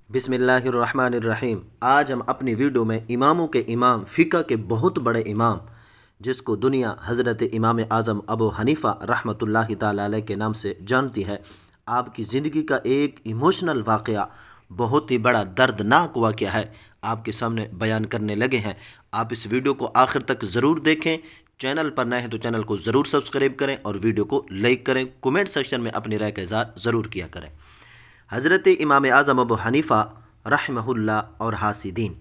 بسم اللہ الرحمن الرحیم۔ آج ہم اپنی ویڈیو میں اماموں کے امام، فقہ کے بہت بڑے امام، جس کو دنیا حضرت امام اعظم ابو حنیفہ رحمۃ اللہ تعالیٰ علیہ کے نام سے جانتی ہے، آپ کی زندگی کا ایک ایموشنل واقعہ، بہت ہی بڑا دردناک واقعہ ہے، آپ کے سامنے بیان کرنے لگے ہیں۔ آپ اس ویڈیو کو آخر تک ضرور دیکھیں۔ چینل پر نئے ہیں تو چینل کو ضرور سبسکرائب کریں اور ویڈیو کو لائک کریں۔ کومنٹ سیکشن میں اپنی رائے کا اظہار ضرور کیا کریں۔ حضرت امام اعظم ابو حنیفہ رحمہ اللہ اور حاسدین۔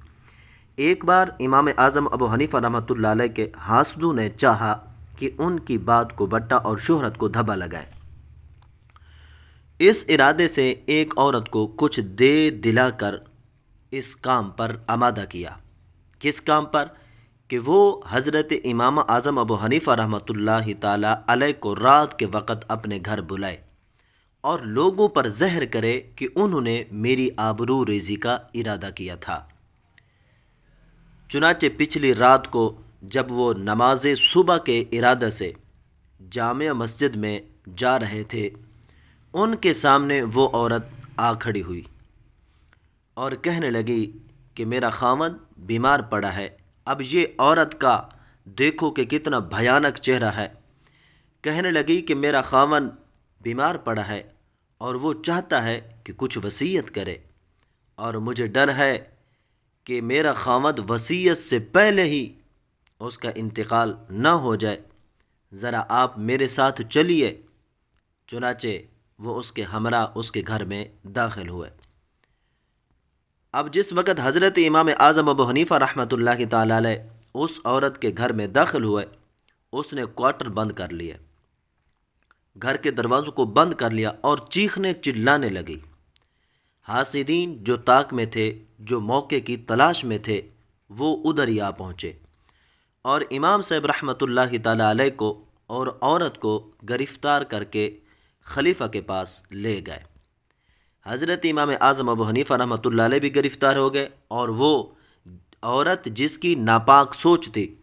ایک بار امام اعظم ابو حنیفہ رحمۃ اللہ علیہ کے حاسدوں نے چاہا کہ ان کی بات کو بٹا اور شہرت کو دھبا لگائیں۔ اس ارادے سے ایک عورت کو کچھ دے دلا کر اس کام پر آمادہ کیا۔ کس کام پر؟ کہ وہ حضرت امام اعظم ابو حنیفہ رحمۃ اللہ تعالیٰ علیہ کو رات کے وقت اپنے گھر بلائے اور لوگوں پر زہر کرے کہ انہوں نے میری آبرو ریزی کا ارادہ کیا تھا۔ چنانچہ پچھلی رات کو جب وہ نماز صبح کے ارادے سے جامع مسجد میں جا رہے تھے، ان کے سامنے وہ عورت آ کھڑی ہوئی اور کہنے لگی کہ میرا خاوند بیمار پڑا ہے۔ اب یہ عورت کا دیکھو کہ کتنا بھیانک چہرہ ہے۔ کہنے لگی کہ میرا خاوند بیمار پڑا ہے اور وہ چاہتا ہے کہ کچھ وصیت کرے، اور مجھے ڈر ہے کہ میرا خاوند وصیت سے پہلے ہی اس کا انتقال نہ ہو جائے، ذرا آپ میرے ساتھ چلیے۔ چنانچہ وہ اس کے ہمراہ اس کے گھر میں داخل ہوئے۔ اب جس وقت حضرت امام اعظم ابو حنیفہ رحمۃ اللہ تعالیٰ علیہ اس عورت کے گھر میں داخل ہوئے، اس نے کوارٹر بند کر لیے، گھر کے دروازوں کو بند کر لیا اور چیخنے چلانے لگی۔ حاسدین جو طاق میں تھے، جو موقع کی تلاش میں تھے، وہ ادھر ہی آ پہنچے اور امام صاحب رحمۃ اللہ تعالیٰ علیہ کو اور عورت کو گرفتار کر کے خلیفہ کے پاس لے گئے۔ حضرت امام اعظم ابو حنیفہ رحمۃ اللہ علیہ بھی گرفتار ہو گئے اور وہ عورت جس کی ناپاک سوچ تھی،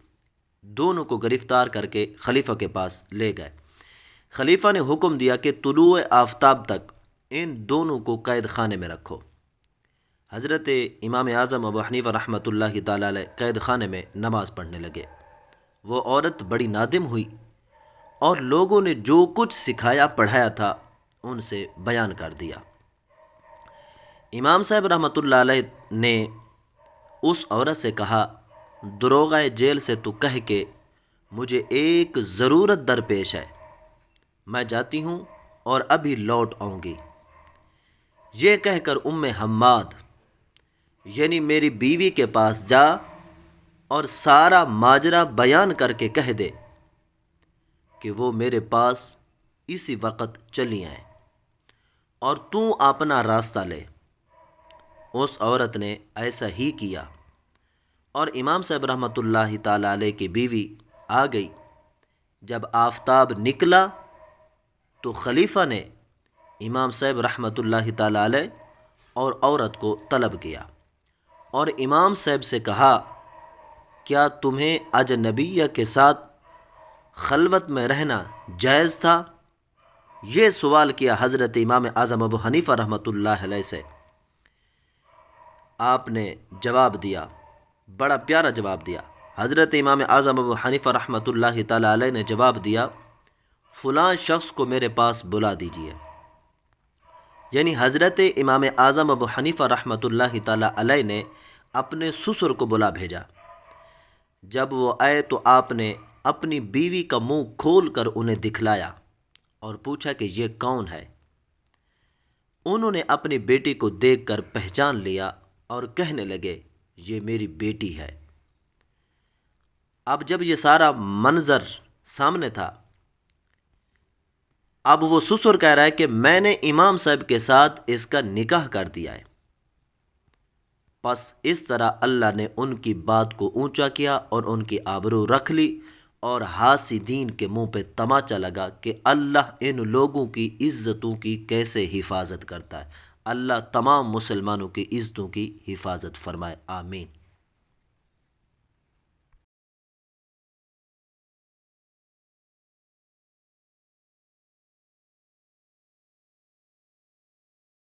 دونوں کو گرفتار کر کے خلیفہ کے پاس لے گئے۔ خلیفہ نے حکم دیا کہ طلوع آفتاب تک ان دونوں کو قید خانے میں رکھو۔ حضرت امام اعظم ابو حنیفہ رحمۃ اللہ تعالیٰ علیہ قید خانے میں نماز پڑھنے لگے۔ وہ عورت بڑی نادم ہوئی اور لوگوں نے جو کچھ سکھایا پڑھایا تھا ان سے بیان کر دیا۔ امام صاحب رحمۃ اللہ علیہ نے اس عورت سے کہا، دروغہ جیل سے تو کہہ کہ مجھے ایک ضرورت درپیش ہے، میں جاتی ہوں اور ابھی لوٹ آؤں گی۔ یہ کہہ کر حماد یعنی میری بیوی کے پاس جا اور سارا ماجرا بیان کر کے کہہ دے کہ وہ میرے پاس اسی وقت چلی آئیں اور تو اپنا راستہ لے۔ اس عورت نے ایسا ہی کیا اور امام صاحب رحمۃ اللہ تعالیٰ علیہ کی بیوی آ گئی۔ جب آفتاب نکلا تو خلیفہ نے امام صاحب رحمۃ اللہ تعالیٰ علیہ اور عورت کو طلب کیا اور امام صاحب سے کہا، کیا تمہیں اجنبیہ کے ساتھ خلوت میں رہنا جائز تھا؟ یہ سوال کیا حضرت امام اعظم ابو حنیفہ رحمۃ اللہ علیہ سے۔ آپ نے جواب دیا، بڑا پیارا جواب دیا۔ حضرت امام اعظم ابو حنیفہ رحمۃ اللہ تعالیٰ علیہ نے جواب دیا، فلاں شخص کو میرے پاس بلا دیجیے۔ یعنی حضرت امام اعظم ابو حنیفہ رحمۃ اللہ تعالیٰ علیہ نے اپنے سسر کو بلا بھیجا۔ جب وہ آئے تو آپ نے اپنی بیوی کا منہ کھول کر انہیں دکھلایا اور پوچھا کہ یہ کون ہے؟ انہوں نے اپنی بیٹی کو دیکھ کر پہچان لیا اور کہنے لگے، یہ میری بیٹی ہے۔ اب جب یہ سارا منظر سامنے تھا، اب وہ سسر کہہ رہا ہے کہ میں نے امام صاحب کے ساتھ اس کا نکاح کر دیا ہے۔ پس اس طرح اللہ نے ان کی بات کو اونچا کیا اور ان کی آبرو رکھ لی، اور حاسدین کے منہ پہ تماچا لگا کہ اللہ ان لوگوں کی عزتوں کی کیسے حفاظت کرتا ہے۔ اللہ تمام مسلمانوں کی عزتوں کی حفاظت فرمائے، آمین۔